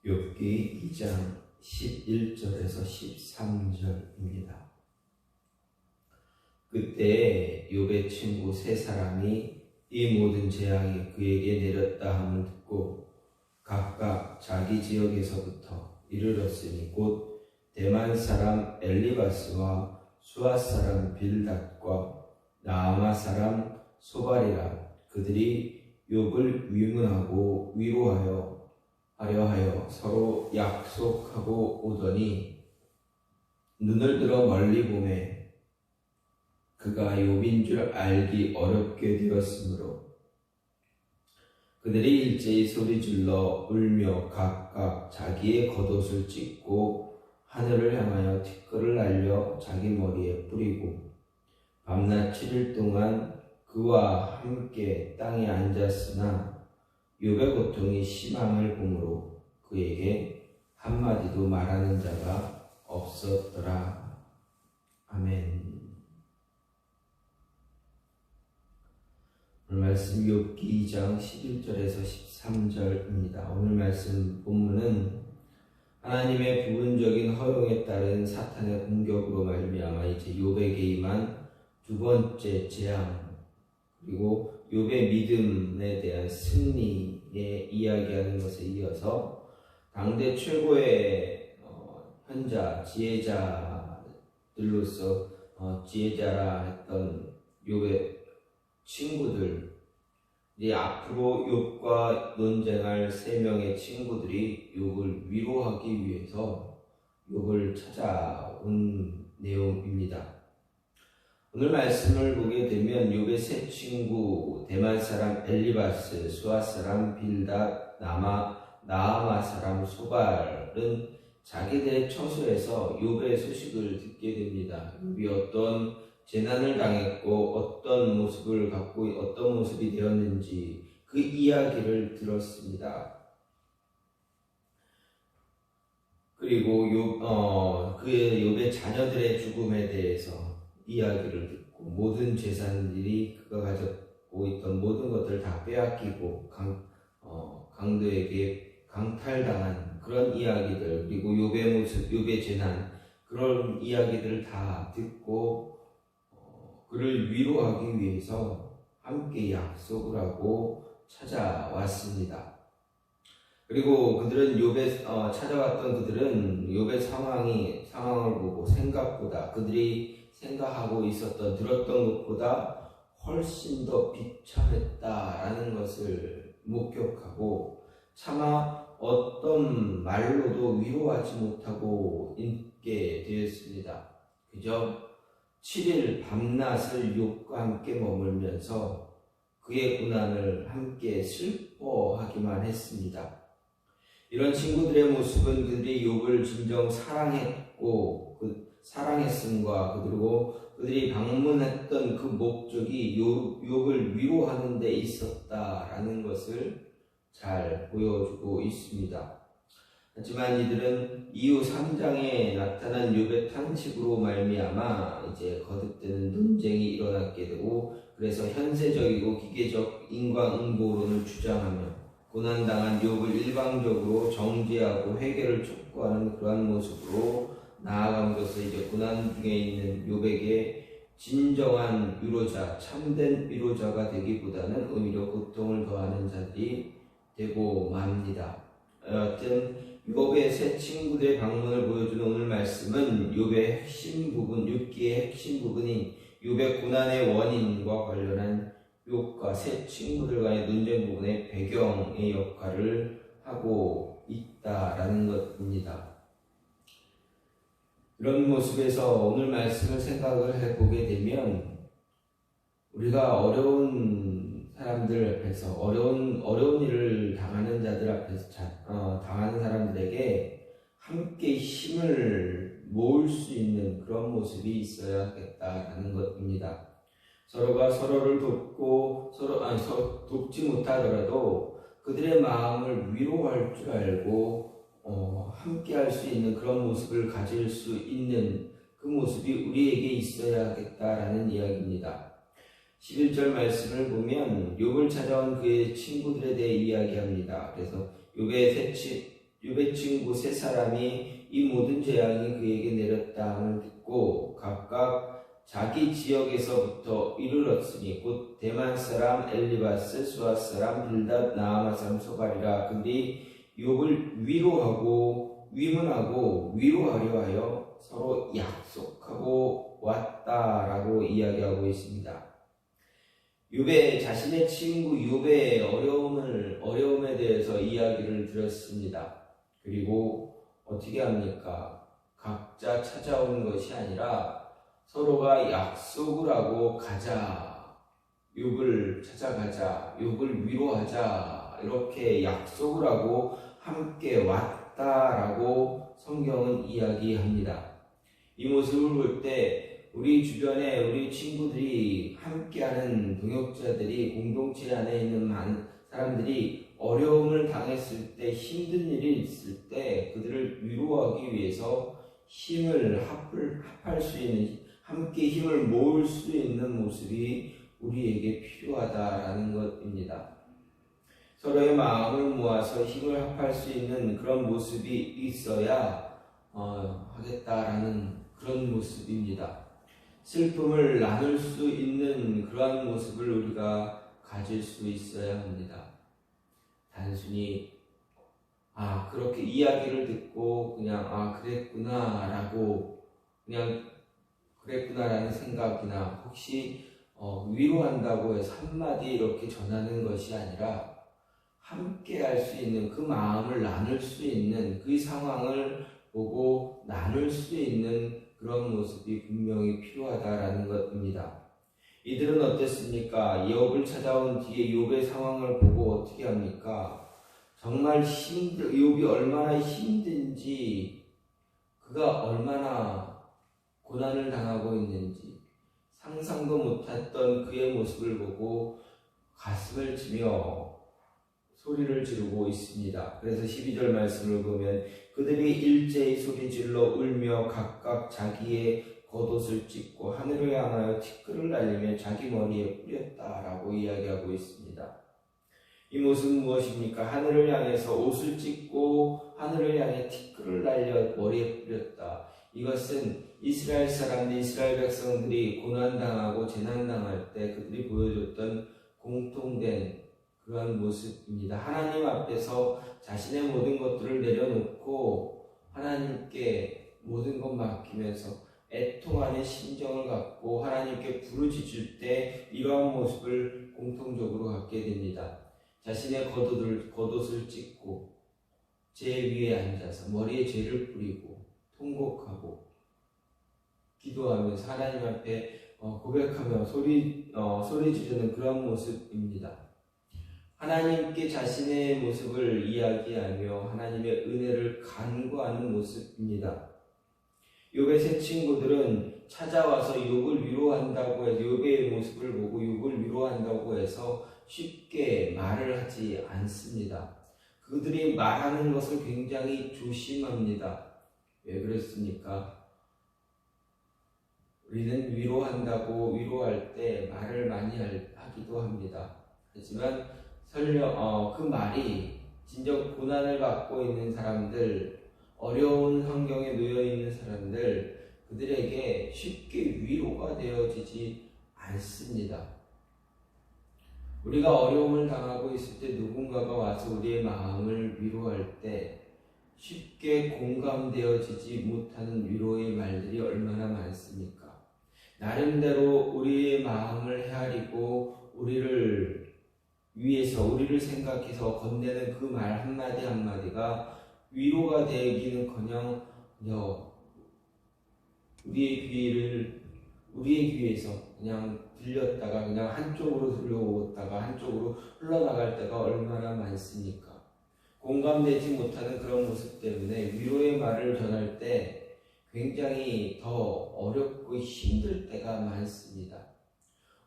욥기 2장 11절에서 13절입니다. 그때 욥의 친구 세 사람이 이 모든 재앙이 그에게 내렸다 함을 듣고 각각 자기 지역에서부터 이르렀으니 곧 대만 사람 엘리바스와 수아 사람 빌닷과 나아마 사람 소발이라. 그들이 욥을 위문하고 위로하여 서로 약속하고 오더니 눈을 들어 멀리 보매 그가 욥인 줄 알기 어렵게 되었으므로 그들이 일제히 소리질러 울며 각각 자기의 겉옷을 찢고 하늘을 향하여 티끌을 날려 자기 머리에 뿌리고 밤낮 7일 동안 그와 함께 땅에 앉았으나 욥의 고통이 심함을 보므로 그에게 한마디도 말하는 자가 없었더라. 아멘. 오늘 말씀 욥기 2장 11절에서 13절입니다. 오늘 말씀 본문은 하나님의 부분적인 허용에 따른 사탄의 공격으로 말미암아 이제 욥에게 임한 두 번째 재앙, 그리고 욥의 믿음에 대한 승리에 이야기하는 것에 이어서 당대 최고의 현자, 지혜자들로서 지혜자라 했던 욥의 친구들, 이제 앞으로 욥과 논쟁할 세 명의 친구들이 욥을 위로하기 위해서 욥을 찾아온 내용입니다. 오늘 말씀을 보게 되면 욥의 세 친구, 대만 사람 엘리바스, 수아 사람 빌닷, 나아마 사람 소발은 자기들의 처소에서 욥의 소식을 듣게 됩니다. 욥이 어떤 재난을 당했고 어떤 모습을 갖고 어떤 모습이 되었는지 그 이야기를 들었습니다. 그리고 욥의 자녀들의 죽음에 대해서 이야기를 듣고 모든 재산들이 그가 가지고 있던 모든 것들을 다 빼앗기고 강도에게 강탈당한 그런 이야기들, 그리고 욥의 모습, 욥의 재난, 그런 이야기들을 다 듣고 그를 위로하기 위해서 함께 약속을 하고 찾아왔습니다. 그리고 그들은 찾아왔던 그들은 욥의 상황을 보고 생각보다 그들이 생각하고 있었던, 들었던 것보다 훨씬 더 비참했다라는 것을 목격하고 차마 어떤 말로도 위로하지 못하고 있게 되었습니다. 그저 7일 밤낮을 욥과 함께 머물면서 그의 고난을 함께 슬퍼하기만 했습니다. 이런 친구들의 모습은 그들이 욥을 진정 사랑했고 사랑했음과 그리고 그들이 방문했던 그 목적이 욥을 위로하는 데 있었다라는 것을 잘 보여주고 있습니다. 하지만 이들은 이후 3장에 나타난 욥의 탄식으로 말미암아 이제 거듭되는 논쟁이 일어났게 되고, 그래서 현세적이고 기계적 인과응보론을 주장하며 고난당한 욥을 일방적으로 정죄하고 회개를 촉구하는 그러한 모습으로 나아감으로써 이제 고난 중에 있는 욥에게 진정한 위로자, 참된 위로자가 되기보다는 오히려 고통을 더하는 자들이 되고 맙니다. 여하튼 욥의 세 친구들의 방문을 보여주는 오늘 말씀은 욥의 핵심 부분, 6기의 핵심 부분인 욥의 고난의 원인과 관련한 욥과 세 친구들 간의 논쟁 부분의 배경의 역할을 하고 있다라는 것입니다. 이런 모습에서 오늘 말씀을 생각을 해보게 되면 우리가 어려운 사람들 앞에서 어려운 일을 당하는 자들 앞에서 당하는 사람들에게 함께 힘을 모을 수 있는 그런 모습이 있어야겠다라는 것입니다. 서로가 서로를 돕고 돕지 못하더라도 그들의 마음을 위로할 줄 알고 함께 할 수 있는 그런 모습을 가질 수 있는 그 모습이 우리에게 있어야겠다라는 이야기입니다. 11절 말씀을 보면 욥을 찾아온 그의 친구들에 대해 이야기합니다. 그래서 욥의 욥의 친구 세 사람이 이 모든 재앙이 그에게 내렸다 함을 듣고 각각 자기 지역에서부터 이르렀으니 곧 대만 사람 엘리바스, 수아 사람 빌닷, 나아마 사람 소갈이라. 그들이 욥을 위로하고 위문하고 위로하려 하여 서로 약속하고 왔다라고 이야기하고 있습니다. 욥의 자신의 친구 욥의 어려움에 대해서 이야기를 들었습니다. 그리고 어떻게 합니까? 각자 찾아오는 것이 아니라 서로가 약속을 하고 가자, 욥을 찾아가자, 욥을 위로하자, 이렇게 약속을 하고 함께 왔다라고 성경은 이야기합니다. 이 모습을 볼 때 우리 주변에 우리 친구들이 함께하는 동역자들이 공동체 안에 있는 많은 사람들이 어려움을 당했을 때, 힘든 일이 있을 때 그들을 위로하기 위해서 힘을 합할 수 있는, 함께 힘을 모을 수 있는 모습이 우리에게 필요하다라는 것입니다. 서로의 마음을 모아서 힘을 합할 수 있는 그런 모습이 있어야 하겠다라는 그런 모습입니다. 슬픔을 나눌 수 있는 그러한 모습을 우리가 가질 수 있어야 합니다. 단순히 그렇게 이야기를 듣고 그냥 그랬구나라고 그냥 그랬구나라는 생각이나 혹시 위로한다고 해서 한마디 이렇게 전하는 것이 아니라 함께 할 수 있는, 그 마음을 나눌 수 있는, 그 상황을 보고 나눌 수 있는 그런 모습이 분명히 필요하다라는 것입니다. 이들은 어땠습니까? 욥을 찾아온 뒤에 욥의 상황을 보고 어떻게 합니까? 정말 욥이 얼마나 힘든지, 그가 얼마나 고난을 당하고 있는지 상상도 못했던 그의 모습을 보고 가슴을 치며 소리를 지르고 있습니다. 그래서 12절 말씀을 보면 그들이 일제히 소리질러 울며 각각 자기의 겉옷을 찢고 하늘을 향하여 티끌을 날리며 자기 머리에 뿌렸다라고 이야기하고 있습니다. 이 모습은 무엇입니까? 하늘을 향해서 옷을 찢고 하늘을 향해 티끌을 날려 머리에 뿌렸다. 이것은 이스라엘 사람들, 이스라엘 백성들이 고난당하고 재난당할 때 그들이 보여줬던 공통된 그런 모습입니다. 하나님 앞에서 자신의 모든 것들을 내려놓고 하나님께 모든 것 맡기면서 애통하는 심정을 갖고 하나님께 부르짖을 때 이러한 모습을 공통적으로 갖게 됩니다. 자신의 겉옷을 찢고 죄 위에 앉아서 머리에 죄를 뿌리고 통곡하고 기도하면서 하나님 앞에 고백하며 소리 지르는 그런 모습입니다. 하나님께 자신의 모습을 이야기하며 하나님의 은혜를 간구하는 모습입니다. 욥의 세 친구들은 찾아와서 욥을 위로한다고 해서 욥의 모습을 보고 욥을 위로한다고 해서 쉽게 말을 하지 않습니다. 그들이 말하는 것을 굉장히 조심합니다. 왜 그렇습니까? 우리는 위로한다고 위로할 때 말을 많이 하기도 합니다. 하지만 설령 그 말이 진정 고난을 갖고 있는 사람들, 어려운 환경에 놓여 있는 사람들, 그들에게 쉽게 위로가 되어지지 않습니다. 우리가 어려움을 당하고 있을 때 누군가가 와서 우리의 마음을 위로할 때 쉽게 공감되어지지 못하는 위로의 말들이 얼마나 많습니까? 나름대로 우리의 마음을 헤아리고 우리를 위해서, 우리를 생각해서 건네는 그 말 한마디 한마디가 위로가 되기는커녕 우리의 귀에서 그냥 들렸다가 그냥 한쪽으로 들려오다가 한쪽으로 흘러나갈 때가 얼마나 많습니까? 공감되지 못하는 그런 모습 때문에 위로의 말을 전할 때 굉장히 더 어렵고 힘들 때가 많습니다.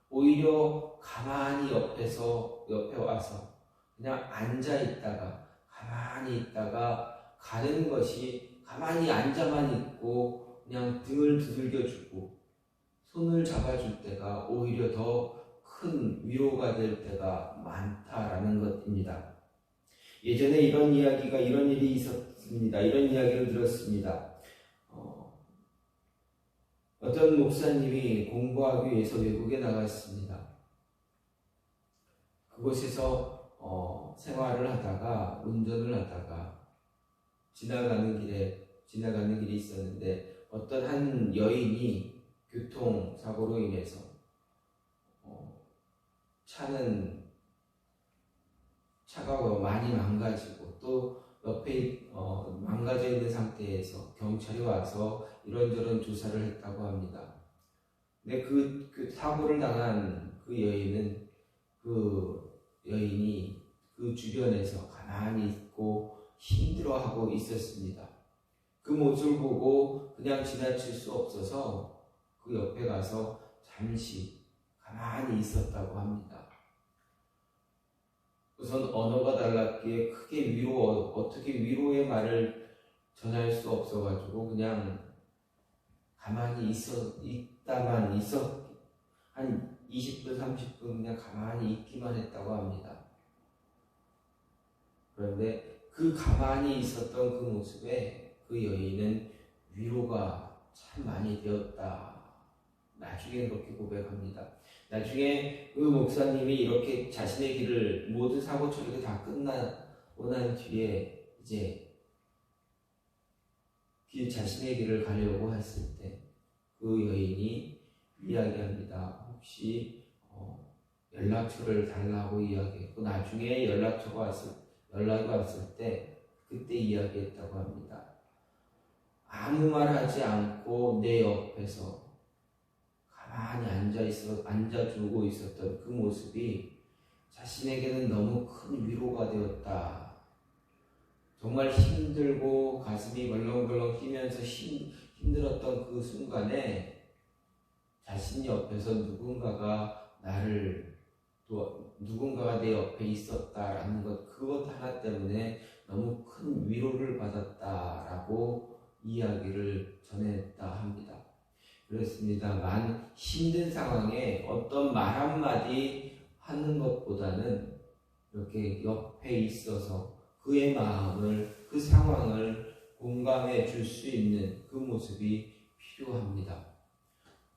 오히려 가만히 옆에 와서 그냥 앉아 있다가 가만히 있다가 가는 것이, 가만히 앉아만 있고 그냥 등을 두들겨주고 손을 잡아줄 때가 오히려 더 큰 위로가 될 때가 많다라는 것입니다. 예전에 이런 이야기가, 이런 일이 있었습니다. 이런 이야기를 들었습니다. 어떤 목사님이 공부하기 위해서 외국에 나갔습니다. 그곳에서 생활을 하다가, 운전을 하다가 지나가는 길이 있었는데 어떤 한 여인이 교통사고로 인해서 차가 많이 망가지고 또 옆에 망가져 있는 상태에서 경찰이 와서 이런저런 조사를 했다고 합니다. 근데 그 사고를 당한 그 여인이 그 주변에서 가만히 있고 힘들어하고 있었습니다. 그 모습을 보고 그냥 지나칠 수 없어서 그 옆에 가서 잠시 가만히 있었다고 합니다. 우선 언어가 달랐기에 크게 어떻게 위로의 말을 전할 수 없어가지고 그냥 가만히 있다만 한 20분, 30분 그냥 가만히 있기만 했다고 합니다. 그런데 그 가만히 있었던 그 모습에 그 여인은 위로가 참 많이 되었다. 나중에 그렇게 고백합니다. 나중에 그 목사님이 이렇게 자신의 길을, 모든 사고 처리가 다 끝나고 난 뒤에 이제 자신의 길을 가려고 했을 때 그 여인이 이야기합니다. 혹시 연락처를 달라고 이야기했고, 나중에 연락이 왔을 때 그때 이야기했다고 합니다. 아무 말 하지 않고 내 옆에서 가만히 앉아주고 있었던 그 모습이 자신에게는 너무 큰 위로가 되었다. 정말 힘들고 가슴이 벌렁벌렁 뛰면서 힘들었던 그 순간에 자신 옆에서 누군가가 내 옆에 있었다라는 그것 하나 때문에 너무 큰 위로를 받았다라고 이야기를 전했다 합니다. 그렇습니다만 힘든 상황에 어떤 말 한마디 하는 것보다는 이렇게 옆에 있어서 그의 마음을, 그 상황을 공감해 줄 수 있는 그 모습이 필요합니다.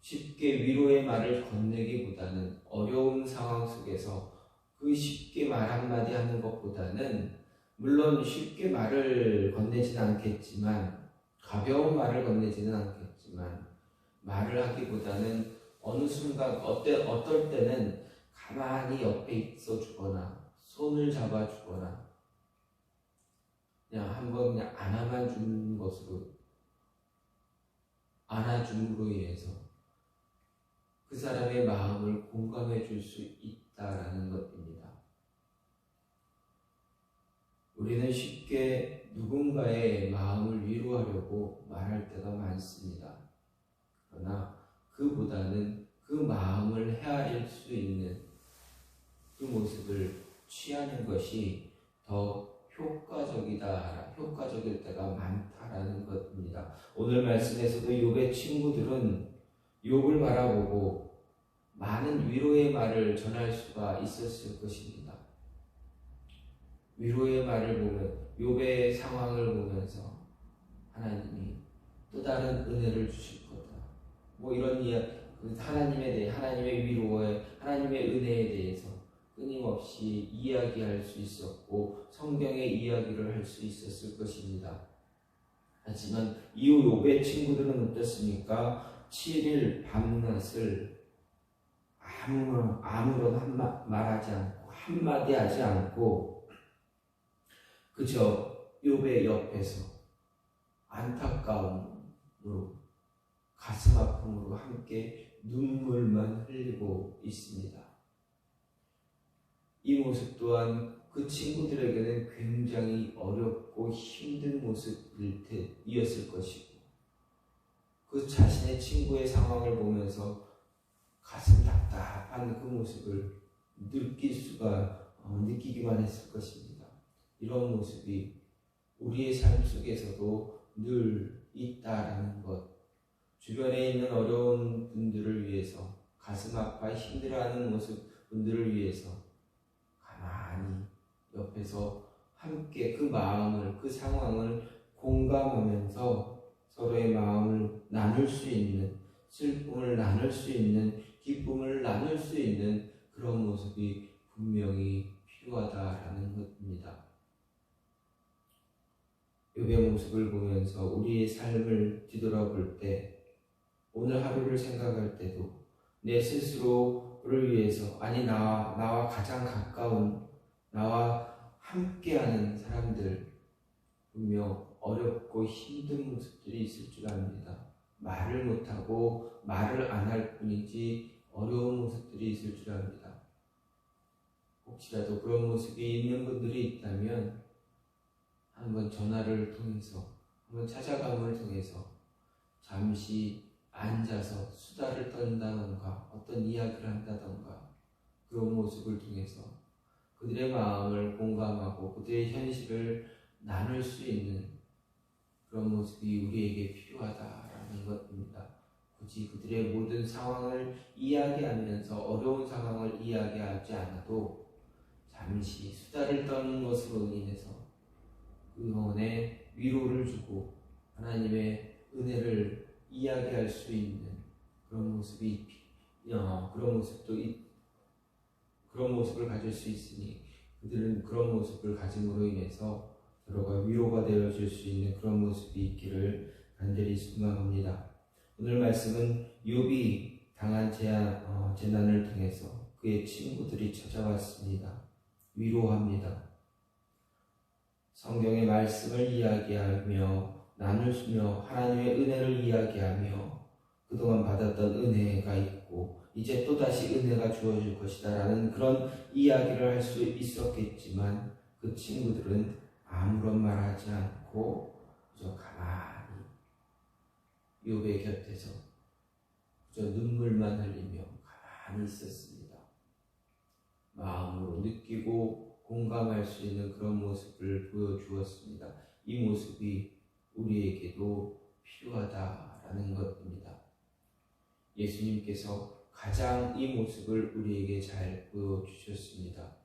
쉽게 위로의 말을 건네기보다는 어려운 상황 속에서 그 쉽게 말 한마디 하는 것보다는, 물론 쉽게 말을 건네지는 않겠지만, 가벼운 말을 건네지는 않겠지만, 말을 하기보다는 어느 순간 어떨 때는 가만히 옆에 있어 주거나 손을 잡아 주거나 그냥 한번 그냥 안아만 주는 것으로, 안아줌으로 인해서 그 사람의 마음을 공감해 줄 수 있다라는 것입니다. 우리는 쉽게 누군가의 마음을 위로하려고 말할 때가 많습니다. 그러나 그보다는 그 마음을 헤아릴 수 있는 그 모습을 취하는 것이 더 효과적일 때가 많다라는 것입니다. 오늘 말씀에서도 욥의 친구들은 욥을 바라보고 많은 위로의 말을 전할 수가 있었을 것입니다. 위로의 말을 보면, 욥의 상황을 보면서 하나님이 또 다른 은혜를 주실 거다. 이런 하나님에 대해, 하나님의 위로에, 하나님의 은혜에 대해서 끊임없이 이야기할 수 있었고 성경의 이야기를 할 수 있었을 것입니다. 하지만 이후 욥의 친구들은 어떻습니까? 7일 밤낮을 아무런 말하지 않고 한마디 하지 않고 그저 욥의 옆에서 안타까움으로, 가슴 아픔으로 함께 눈물만 흘리고 있습니다. 이 모습 또한 그 친구들에게는 굉장히 어렵고 힘든 모습이었을 것이고, 그 자신의 친구의 상황을 보면서 가슴 답답한 그 모습을 느끼기만 했을 것입니다. 이런 모습이 우리의 삶 속에서도 늘 있다라는 것, 주변에 있는 어려운 분들을 위해서, 가슴 아파 힘들어하는 분들을 위해서 가만히 옆에서 함께 그 마음을, 그 상황을 공감하면서 서로의 마음을 나눌 수 있는, 슬픔을 나눌 수 있는, 기쁨을 나눌 수 있는 그런 모습이 분명히 필요하다라는 것입니다. 욥의 모습을 보면서 우리의 삶을 뒤돌아볼 때, 오늘 하루를 생각할 때도 내 스스로를 위해서, 아니 나와 가장 가까운, 나와 함께하는 사람들, 분명 어렵고 힘든 모습들이 있을 줄 압니다. 말을 못하고 말을 안 할 뿐이지 어려운 모습들이 있을 줄 압니다. 혹시라도 그런 모습이 있는 분들이 있다면 한번 전화를 통해서, 한번 찾아감을 통해서 잠시 앉아서 수다를 떤다던가 어떤 이야기를 한다던가 그런 모습을 통해서 그들의 마음을 공감하고 그들의 현실을 나눌 수 있는 그런 모습이 우리에게 필요하다라는 것입니다. 굳이 그들의 모든 상황을 이야기하면서 어려운 상황을 이야기하지 않아도 잠시 수다를 떠는 것으로 인해서 그 영혼에 위로를 주고 하나님의 은혜를 이야기할 수 있는 그런 모습이 그런 모습을 가질 수 있으니 그들은 그런 모습을 가짐으로 인해서 서로가 위로가 되어줄 수 있는 그런 모습이 있기를 간절히 소망합니다. 오늘 말씀은 욥이 당한 재난을 통해서 그의 친구들이 찾아왔습니다. 위로합니다. 성경의 말씀을 이야기하며 나누며 하나님의 은혜를 이야기하며 그동안 받았던 은혜가 있고 이제 또다시 은혜가 주어질 것이다 라는 그런 이야기를 할 수 있었겠지만 그 친구들은 아무런 말 하지 않고 그저 가만히 욥의 곁에서 그저 눈물만 흘리며 가만히 있었습니다. 마음으로 느끼고 공감할 수 있는 그런 모습을 보여주었습니다. 이 모습이 우리에게도 필요하다라는 것입니다. 예수님께서 가장 이 모습을 우리에게 잘 보여주셨습니다.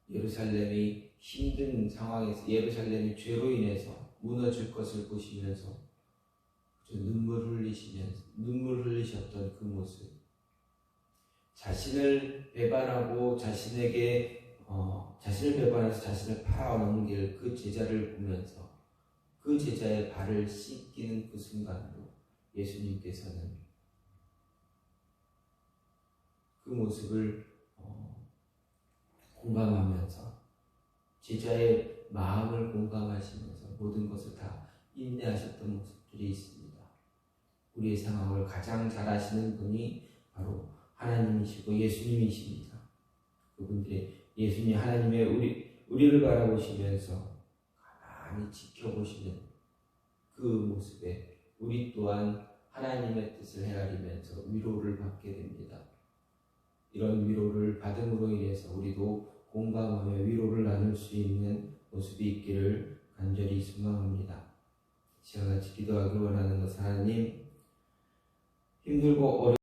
예루살렘이 힘든 상황에서, 예루살렘이 죄로 인해서 무너질 것을 보시면서 눈물 흘리셨던 그 모습, 자신을 배반하고 자신을 배반해서 자신을 팔아넘길 그 제자를 보면서 그 제자의 발을 씻기는 그 순간도 예수님께서는 그 모습을 공감하면서 제자의 마음을 공감하시면서 모든 것을 다 인내하셨던 모습들이 있습니다. 우리의 상황을 가장 잘 아시는 분이 바로 하나님이시고 예수님이십니다. 하나님의 우리를 바라보시면서 가만히 지켜보시는 그 모습에 우리 또한 하나님의 뜻을 헤아리면서 위로를 받게 됩니다. 이런 위로를 받음으로 인해서 우리도 공감하며 위로를 나눌 수 있는 모습이 있기를 간절히 소망합니다. 시간같이 기도하기 원하는 것은 하나님, 힘들고 어려운